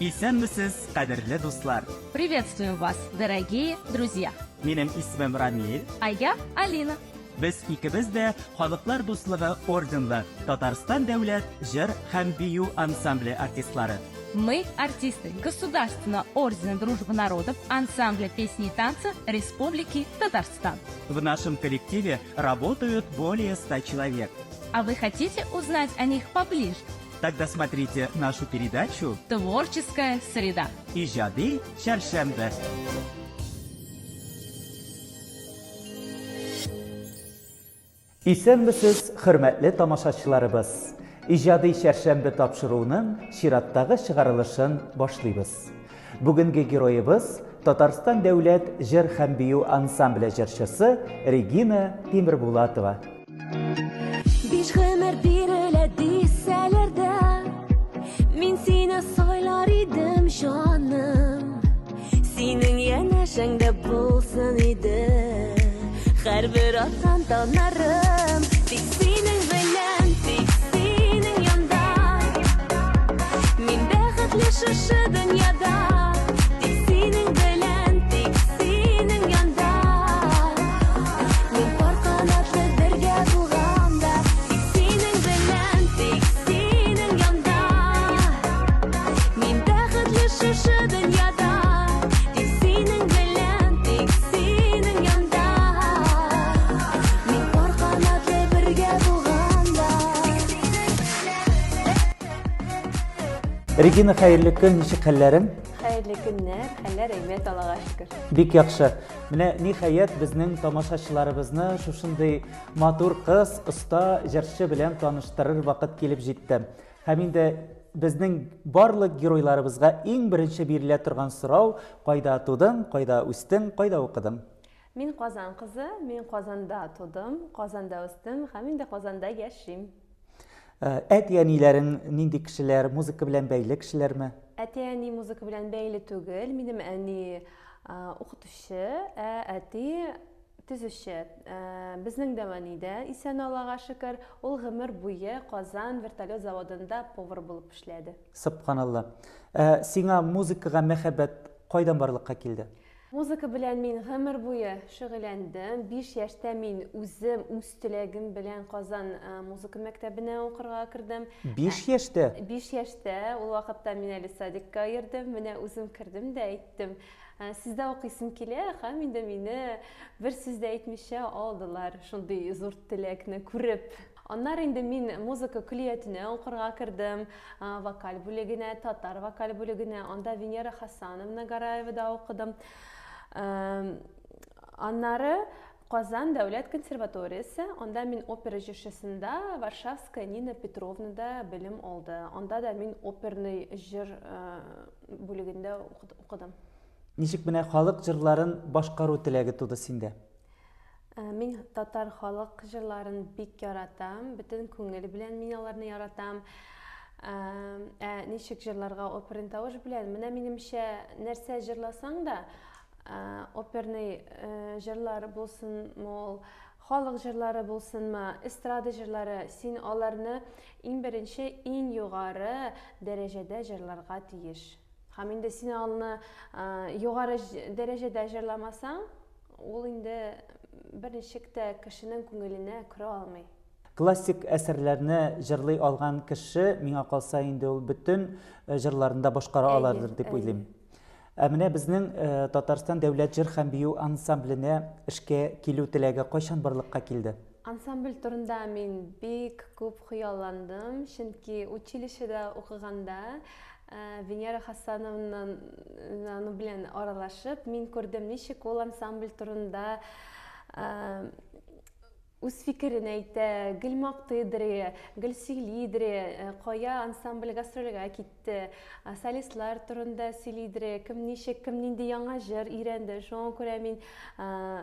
Исәнмесез, кадерле дуслар. Приветствую вас, дорогие друзья. Минем исемем Рамил. А я Алина. Без икебез дә Халыклар дуслыгы орденлы Татарстан дәүләт җыр һәм бию ансамбле артистлары. Мы артисты Государственного ордена Дружбы народов ансамбля песни и танца Республики Татарстан. В нашем коллективе работают более 100 человек. А вы хотите узнать о них поближе? Тогда смотрите нашу передачу Творческая среда. «Иҗади чәршәмбе». Исәнмесез, хөрмәтле тамашачыларыбыз. Иҗади чәршәмбе тапшыруның чираттагы чыгарылышын башлыйбыз. Бүгенге героебыз Татарстан дәүләт җыр һәм бию ансамбле җырчысы Регина Тимербулатова. Биш гомер бирелә дисәләр дә, мин сине сайлар идем, җаным. Синең янәшәңдә булсын иде һәрбер атан танарым. Тик синең белән, тик синең янда, мин бәхетле шушы дөньяда. Тик синең белән, тик синең янда, мин кар канатлы бергә булганда. Тик синең белән, тик синең янда, мин бәхетле шушы дөньяда. Тик синең белән, тик синең янда, мин кар канатлы бергә булганда. Регина, хәерле көн, ничек хәлләрең? Хәерле көннәр, хәлләр әйбәт, Аллага шөкер. Бик яхшы. Менә ниһаять безнең тамашачыларыбызны шушындый матур кыз, оста җырчы белән таныштырыр вакыт килеп җитте. Һәм инде безнең барлык геройларыбызга иң беренче бирелә торган сорау: кайда тудың, кайда үстең, кайда укыдың? Мин Казан кызы, мин Казанда тудым, Казанда үстем һәм инде Казанда яшим. Әти-әниләрең нинди кешеләр, музыка белән бәйле кешеләрме? Әти-әни музыка белән бәйле түгел, минем әни укытучы, әти төзүче. Безнең дә әнидә исән, Аллага шөкер, ул гомер буе Казан вертолет заводында повар булып эшләде. Субханалла. Сиңа музыкага мәхәббәт кайдан барлыкка килде? Музыка белән мин гомер буе шөгыльләндем. 5 яшьтә мин үзем үз теләгем белән Казан музыка мәктәбенә укырга кердем. 5 яшьтә? 5 яшьтә, ул вакытта мин әле садикка йөрдем, менә үзем кердем дә әйттем. Сез дә укыйсым килә, һәм инде мине бер сүз дә әйтмичә алдылар, шундый зур теләкне күреп. Аннары инде мин музыка көллиятенә укырга кердем, вокаль бүлегенә, татар вокаль бүлегенә, анда Венера Хасановна Гараевада укыдым. Аннары Казан дәүләт консерваториясе, анда мин опера җырчысында Варшавская Нина Петровнада белем алды. Анда да мин оперный җыр бүлегендә укыдым. Ничек менә халык җырларын башкару теләге туды синдә? Мин татар халык җырларын бик яратам, бөтен күңел белән мин аларны яратам. Ничек җырларга оперный тавыш белән, менә минемчә нәрсә җырласаң да, оперный җырлар булсынмы, халык җырлары булсынмы, эстрада җырлары, син аларны иң беренче, иң югары дәрәҗәдә җырларга тиеш. Һәм инде син алны югары дәрәҗәдә җырламасаң, ул инде берничек тә кешенең күңеленә керә алмый. Классик әсәрләрне җырлый алган кеше, миңа калса инде ул бөтен җырларында башкара алардыр дип уйлыйм. Менә безнең Татарстан дәүләт җыр һәм бию ансамбленә эшкә килү теләге кайчан барлыкка килде? Ансамбль турында мин бик күп хыялландым, чөнки училищеда укыганда Венера Хасановна белән аралашып, мин күрдем, ничек ул ансамбль турында үз фикерен әйтә, гел мактыйдыр, гел сөйлидер, кая ансамбль гастрольгә китте, солистлар турында сөйлидер, кем ничек, кем нинди яңа җыр өйрәнде. Шуңа күрә мин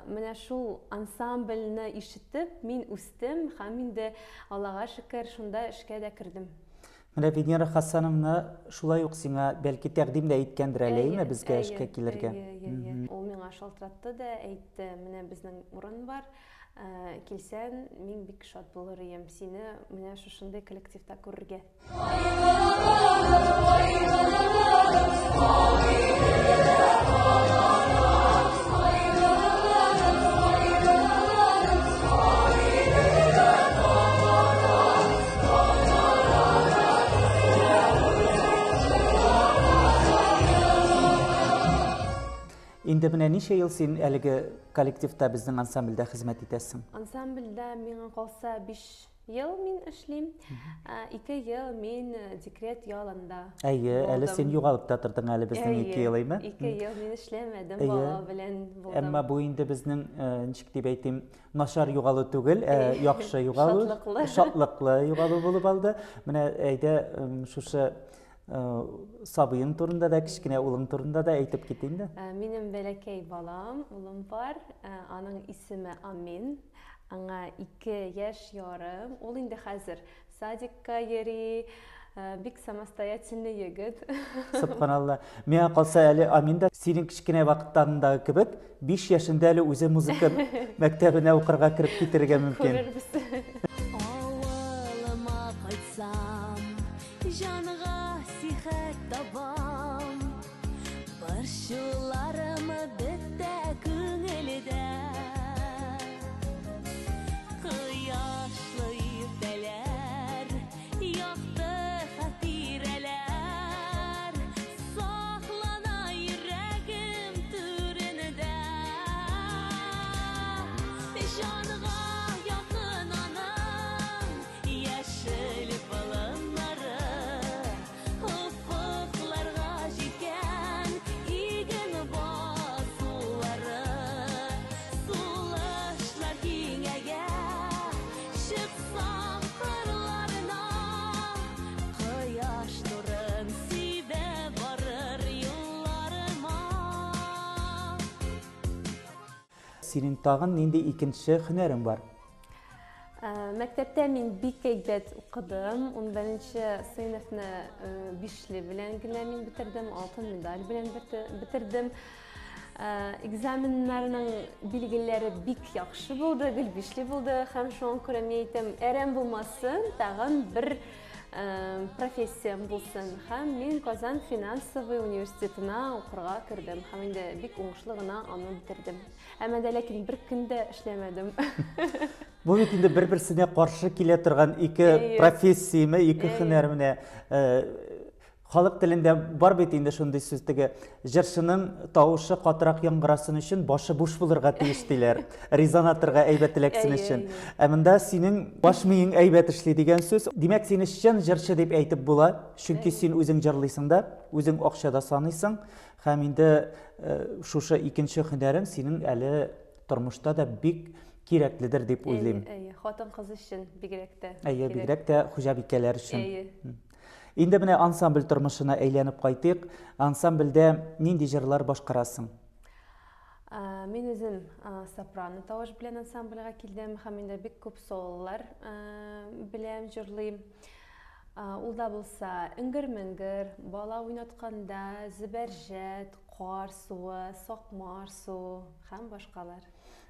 менә шул ансамбльне ишетеп, мин үстем һәм инде Аллага шөкер шунда эшкә дә кердем. Менә Венера Хасановна шулай ук сиңа бәлки тәкъдим дә иткәндер әле, безгә эшкә килергә. Ул миңа шалтыратты да әйтте, менә безнең урын бар. Килсән, мин бик шат булыр идем сине менә шушындый коллективта күрергә. Инде менә ничә ел син әлеге коллективта безнең ансамбльдә хезмәт итәсең? Ансамбльдә миңа калса 5 ел мин эшлим. 2 ел мин декрет ялында. Әйе, әле син югалып та тордың әле безнең 2 ел, әйме? 2 ел мин эшләмәдем, Әйе. бала белән булдым. Әмма бу инде безнең ничек дип әйтим, начар югалу түгел, яхшы югалу, Шатлыклы. шатлыклы югалу булып алды. Менә әйдә шушы сабыйың турында да, кичкенә улың турында да әйтеп кит инде. Минем бәләкәй балам, улым бар. Аның исеме Амин. Аңа 2 яшь ярым. Ул инде хәзер садикка йөри. Бик самостоятельный егет. Субханалла. Миңа калса әле Амин да синең кичкенә вакыттарындагы кебек 5 яшендә әле үзе музыка мәктәбенә укырга кереп китәргә мөмкин. Күрербез. Авылыма кайтсам, жанга сихәт табам. Борчуларымы бетә күңелдә. Кояшлы иртәләр, якты хатирәләр, саклана йөрәгем түрендә. Жанга якын аның яшел балыннары, уфукларга җиткән иген басулары, сулышлар киңәгә, чыксам кырларына, кояш нурын сибә барыр юлларыма. Синең тагын нинди икенче һөнәрең бар? Мәктәптә мин бик әйбәт укыдым. 11-нче сыйныфны 5 белән генә мин битердем, алтын медаль белән битердем. Экзаменнарның билгеләре бик яхшы булды, гел 5 булды. Һәм шуңа күрә мин әйтәм, әрәм булмасын, тагын бер профессиям булсын. Һәм мин Казан финансовый университетына укырга кердем. Һәм инде бик уңышлы гына аны битердем. Әмма дә ләкин бер көндә эшләмәдем. Бу бит инде бер-берсенә каршы килә торган ике Әйе. профессияме, ике һөнәр менә. Халык телендә бар бит инде шундый сүз, теге җырчының тавышы катырак яңгырасын өчен башы буш булырга тиеш диләр. Резонаторга әйбәт эләксен Әйе, өчен. әйе. Монда синең баш миең әйбәт эшли дигән сүз. Димәк, син чын җырчы дип әйтеп була, чөнки син үзең җырлыйсың да, үзең акчада саныйсың. Һәм инде шушы икенче һөнәрең синең әле тормышта да бик кирәкледер дип уйлыйм. Әйе, хатын кыз өчен бигрәк тә. Әйе, бигрәк тә хуҗабикәләр өчен. Әйе. Инде менә ансамбль тормышына әйләнеп кайтыйк. Ансамбльдә нинди җырлар башкарасың? Мин үзем сопрано тавыш белән ансамбльгә килдем, һәм инде бик күп сололар белән җырлыйм. Ул да булса Иңгер-меңгер, бала уйнатканда, Зөбәрҗәт, Кар суы, Сакмар су һәм башкалар.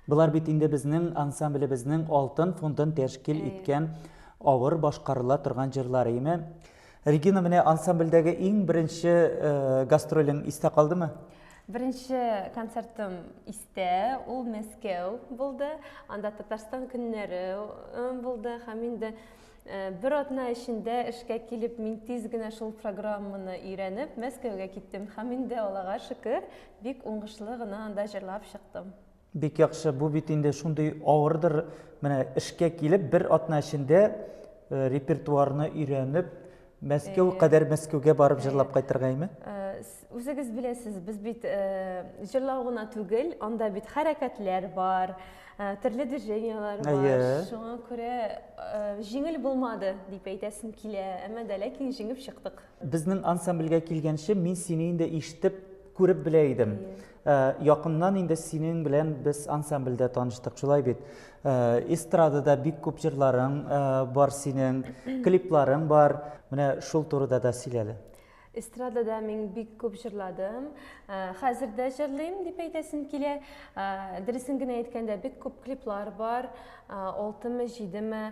Булар бит инде безнең ансамблебезнең алтын фондын тәшкил иткән авыр башкарыла торган җырлар име. Регина, менә ансамбльдәге иң беренче гастролең истә калдымы? Беренче концертым истә, ул Мәскәү булды. Анда Татарстан көннәре булды. Һәм инде бер атна эчендә эшкә килеп, мин тиз генә шул программаны өйрәнеп, Мәскәүгә киттем. Һәм инде Аллага шөкер, бик уңышлы гына анда җырлап чыктым. Бик яхшы, бу бит инде шундый авырдыр. Менә эшкә килеп, бер атна эчендә репертуарны өйрәнеп, Мәскәү кадәр Мәскәүгә барып җырлап кайтырга име? Үзегез беләсез, без бит җырлау гына түгел, анда бит хәрәкәтләр бар, төрле движениялар бар. Әйе. Шуңа күрә җиңел булмады дип әйтәсем килә, әмма дә ләкин җиңеп чыктык. Безнең ансамбльгә килгәнче мин сине инде ишетеп, күреп белә идем. Якыннан инде синең белән без ансамбльдә таныштык, шулай бит. Эстрадада бик күп җырларың бар синең, клипларың бар. Менә шул турыда да сөйләле. Эстрадада мин бик күп җырладым. Хәзер дә җырлыйм дип әйтәсем килә. Дөресен генә әйткәндә, бик күп клиплар бар. 6-мы, 7-мы.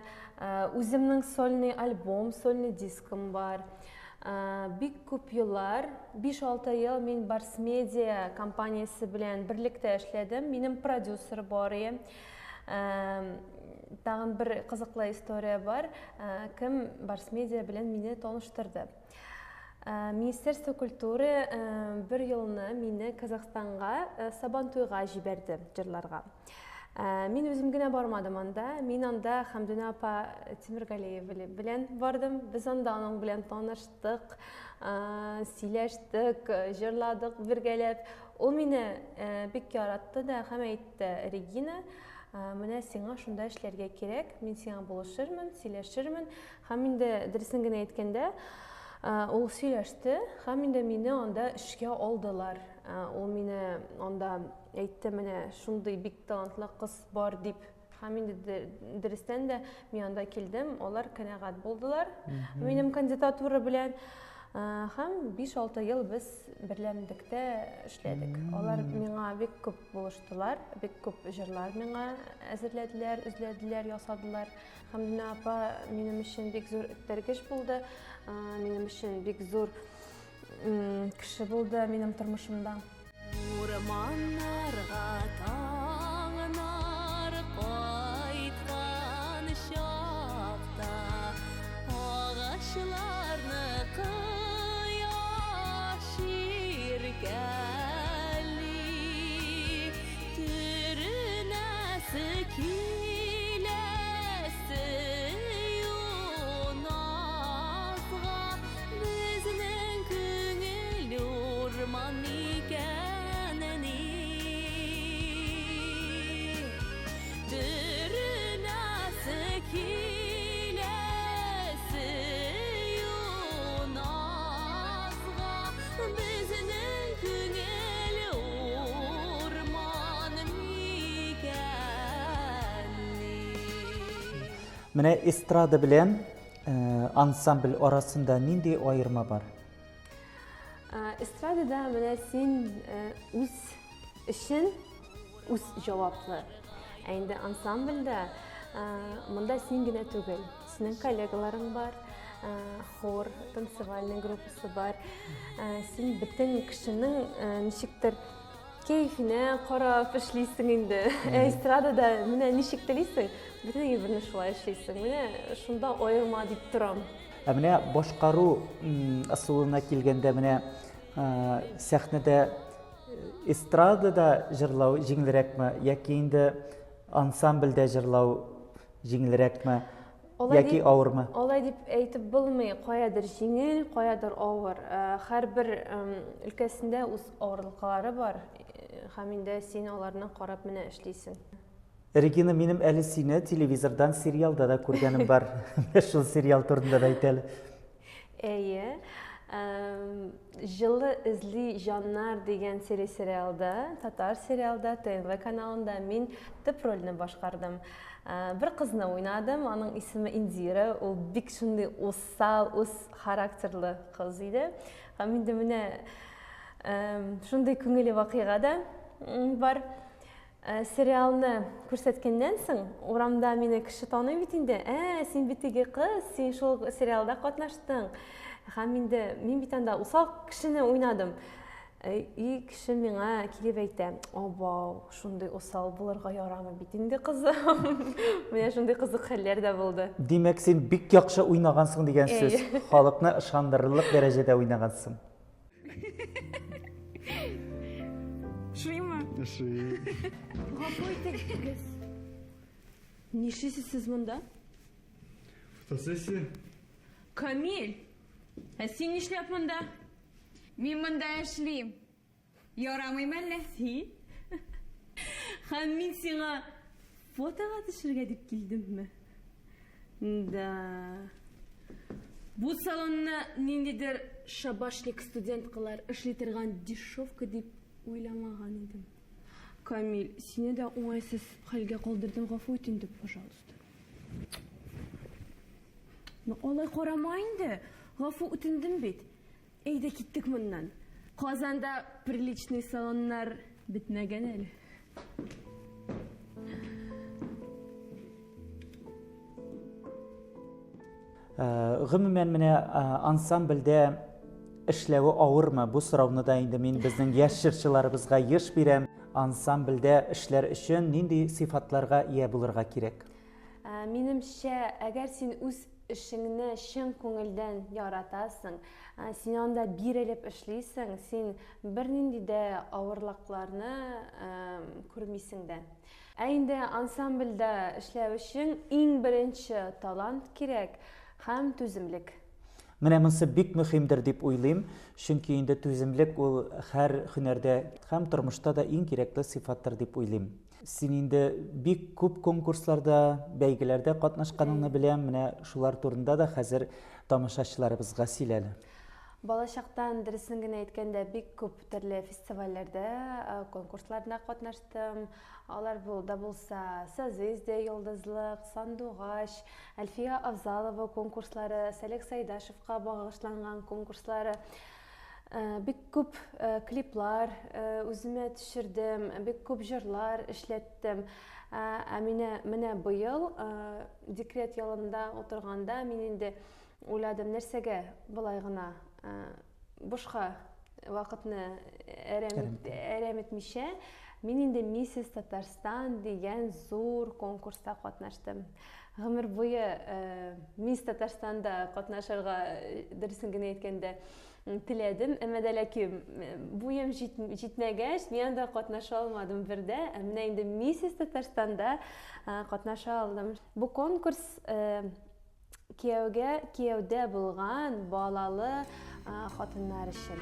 Үземнең сольный альбом, сольный дискым бар. Бик күп еллар, 5-6 ел мин Барс Медиа компаниясе белән берлектә эшләдем. Минем продюсер бар иде. Тагын бер кызыклы история бар. Кем Барс Медиа белән мине таныштырды. Министерство культуры бір елны мені Қазақстанға Сабантуйға жіберді жырларға. Мен өзім генә бармадым анда. Мен анда Хамдуна апа Тимиргалиева белән бардым. Без анда аның белән таныштык, сөйләштек, җырладык бергәләп. Ул мине бик яратты да һәм әйтте: "Регина, менә сиңа шунда эшләргә кирәк. Мин сиңа булышырмын, сөйләшермен." Һәм инде дөресен генә әйткәндә, ул сөйләште һәм инде мине анда эшкә алдылар. Ул мине анда әйтте: "Менә шундый бик талантлы кыз бар" дип. Һәм инде дөрестән дә мин анда килдем. Алар канәгать булдылар минем кандидатура белән. Һәм 5-6 ел без берләмдектә эшләдек. Алар миңа бик күп булыштылар, бик күп җырлар миңа әзерләделәр, үзләделәр, ясадылар. Хамдуна апа минем өчен бик зур этәргеч булды, минем өчен бик зур кеше булды минем тормышымда. Урманнарга таңнар кайткан чакта, агачларны кояш иркәли, түренәсе киләсе юназга, безнең күңел урман икәнени. Түренәсе киләсе юназга, безнең күңел урман икәнни. Менә эстрада белән ансамбль арасында нинди аерма бар? Эстрадада менә син үз эшен үз җаваплы. Инде ансамбльдә монда син генә түгел, синең коллегаларың бар, хор, танцевальный группасы бар. Син бөтен кешенең ничектер кайфына карап эшлисең инде. Эстрадада менә ничек телисең, бөтен иберне шулай эшлисең. Менә шунда аерма дип торам. Менә башкару ысулына килгәндә, менә сәхнәдә эстрадада җырлау җиңелрәкме, яки инде ансамбльдә җырлау җиңелрәкме, яки авырмы? Алай дип әйтеп булмый, каядыр җиңел, каядыр авыр. Һәрбер өлкәсендә үз авырлыклары бар. Һәм инде син аларны карап менә эшлисең. Регина, минем әле сине телевизордан, сериалда да күргәнем бар. Шул сериал турында да әйтәле. Әйе. Жылы изли жаннар дигән сериалда, татар сериалда, ТНВ каналында мин төп рольне башкардым. Бер кызны уйнадым, аның исеме Индира. Ул бик шундый усал, үз характерлы кыз иде. Һәм инде менә шундый күңелле вакыйга да бар. Сериалны күрсәткәннән соң, урамда мине кеше таный бит инде. Син бит теге кыз, син шул сериалда катнаштың. Һәм инде мин бит анда усал кешене уйнадым. И кеше миңа килеп әйтә: "Оба, шундый усал булырга ярамый бит инде кызым." Менә шундый кызык хәлләр дә булды. Димәк, син бик яхшы уйнагансың дигән сүз. Халыкны ышандырырлык дәрәҗәдә уйнагансың. Шуйма? Гафу итегез. Нишлисез сез монда? Фотосессия? Камил, син нишләп монда? Мин монда эшлим. Ярамыймы әллә? Син? Һәм мин сиңа фотога төшәргә дип килдемме? Да. Бу салонны ниндидер шабашник студенткалар эшли торган дешевка дип уйламаган идем. Камил, сине дә уңайсыз хәлгә калдырдым, гафу ит инде, пожалуйста. Алай карама инде. Гафу үтендем бит. Әйдә киттек моннан. Казанда приличный салоннар бетмәгән әле. Гомумән менә ансамбльдә эшләве авырмы? Бу сорауны да инде мин безнең яшь җырчыларыбызга еш бирәм. Ансамбльдә эшләр өчен нинди сыйфатларга ия булырга кирәк? Минемчә, әгәр син үз işingni шын көңелдән яратасың, син анда бирелеп эшлисең, син бернинди дә авырлыкларны күрмисең дә. Ә инде ансамбльдә эшләү өчен иң беренче талант кирәк һәм түземлек. Менә монсы бик мөһимдер дип уйлыйм, чөнки инде түземлек ул һәр һөнәрдә һәм тормышта да иң кирәкле сыйфаттыр дип уйлыйм. Син инде бик күп конкурсларда, бәйгеләрдә катнашканыңны беләм, менә шулар турында да хәзер тамашачыларыбызга сөйлә әле. Балачактан дөресен генә әйткәндә бик күп төрле фестивальләрдә, конкурсларда катнаштым. Алар да булса Созвездие, Йолдызлык, Сандугач, Әлфия Авзалова конкурслары, Сәлек Сайдашевка багышланган конкурслары. Бик күп клиплар үземә төшердем, бик күп җырлар эшләттем. Ә менә быел декрет ялында утырганда мин инде уйладым, нәрсәгә болай гына бушка вакытны әрәм итмичә, мин инде Миссис Татарстан дигән зур конкурста катнаштым. Гомер буе Мисс Татарстанда катнашырга дөресен генә әйткәндә теләдем, әмма дә ләкин буем җитмәгәч, мин анда катнаша алмадым бердә, ә менә инде Миссис Татарстанда катнаша алдым. Бу конкурс кияүдә булган балалы хатыннар өчен.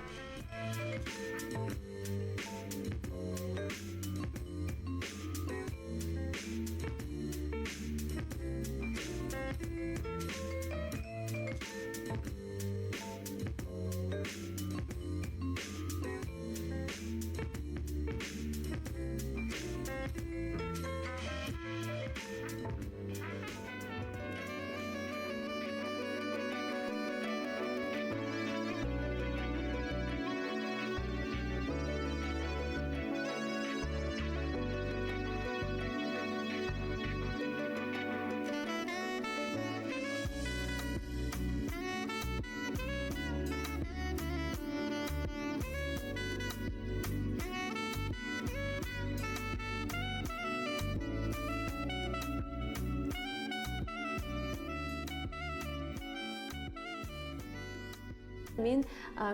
Мин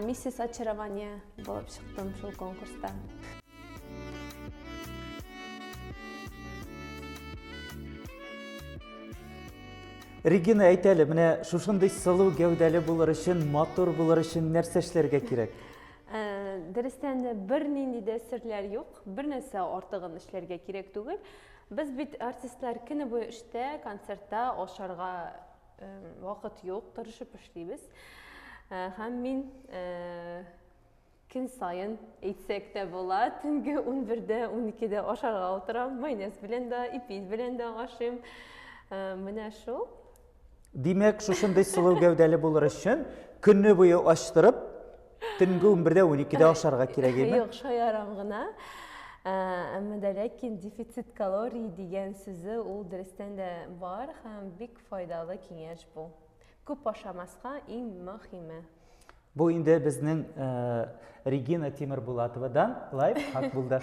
Миссис Очарование булып чыктым шул конкурста. Регина, әйт әле, менә шушындый сылу гәүдәле булыр өчен, матур булыр өчен нәрсә эшләргә кирәк? Дөрестән дә бернинди дә серләр юк, бернәрсә артыгын эшләргә кирәк түгел. Без бит артистлар көне буе эштә, концертта, ашарга вакыт юк, тырышып эшлибез. Һәм мин көн сайын әйтсәк тә була, төнге 11-дә, 12-дә ашарга утырам, майонез белән дә, ипис белән дә ашыйм. Менә шул. Димәк, шушындый сылу гәүдәле булыр өчен көнне буе ачтырып, төнге 11-дә, 12-дә ашарга кирәк име? Юк, шаярам гына. Әмма дә ләкин дефицит калорий дигән сүзе ул дөрестән дә бар һәм бик файдалы киңәш бу. Күп ашамаска иң мөһиме. Бу инде безнең Регина Тимербулатовадан лайфхак булды.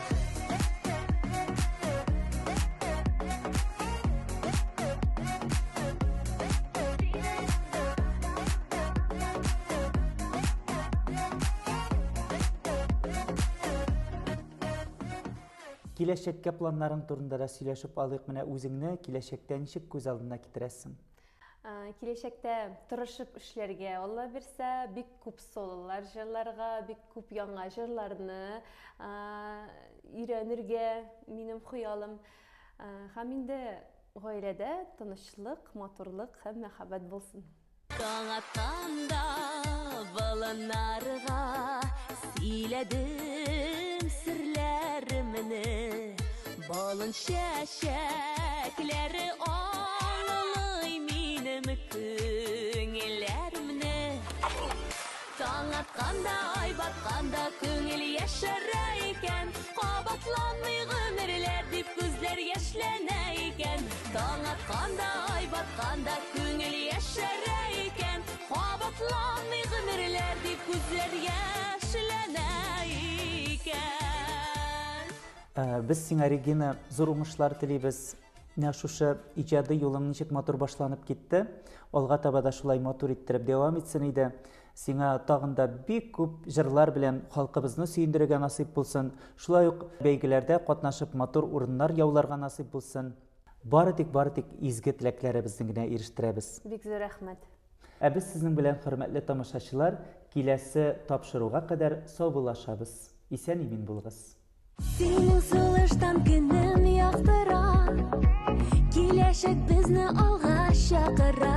Киләчәккә планнарың турында да сөйләшеп алыйк. Менә үзеңне киләчәктә ничек күз алдына китерәсең? Киләчәктә тырышып эшләргә, Алла бирсә, бик күп сололар җырларга, бик күп яңа җырларны өйрәнергә минем хыялым. Һәм инде гаиләдә тынычлык, матурлык һәм мәхәббәт булсын. Таң атканда баланарга сөйләдем серләремне, балын чәчәкләре аллый минем күңелләремне. Таң атканда, ай батканда күңел яшәрә икән, кабатланмый гомерләр дип күзләр яшьләнә икән. Таң атканда, ай батканда күңел яшәрә икән, кабатланмый гомерләр дип күзләр яшьләнә икән. Без сиңа, Регина, зур уңышлар телибез. Менә шушы иҗади юлың ничек матур башланып китте. Алга таба да шулай матур иттереп дәвам итсен иде. Сиңа тагын да бик күп җырлар белән халкыбызны сөендерергә насыйп булсын. Шулай ук бәйгеләрдә катнашып матур урыннар яуларга насыйп булсын. Бары тик изге теләкләребезне генә ирештерәбез. Бик зур рәхмәт. Ә без сезнең белән, хөрмәтле тамашачылар, киләсе тапшыруга кадәр саубуллашабыз. Исән-имин булыгыз. Синең сулыштан көнем яктыра, киләчәк безне алга чакыра.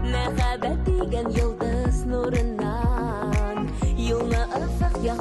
Мәхәббәт дигән йолдыз нурыннан, юлны ысык як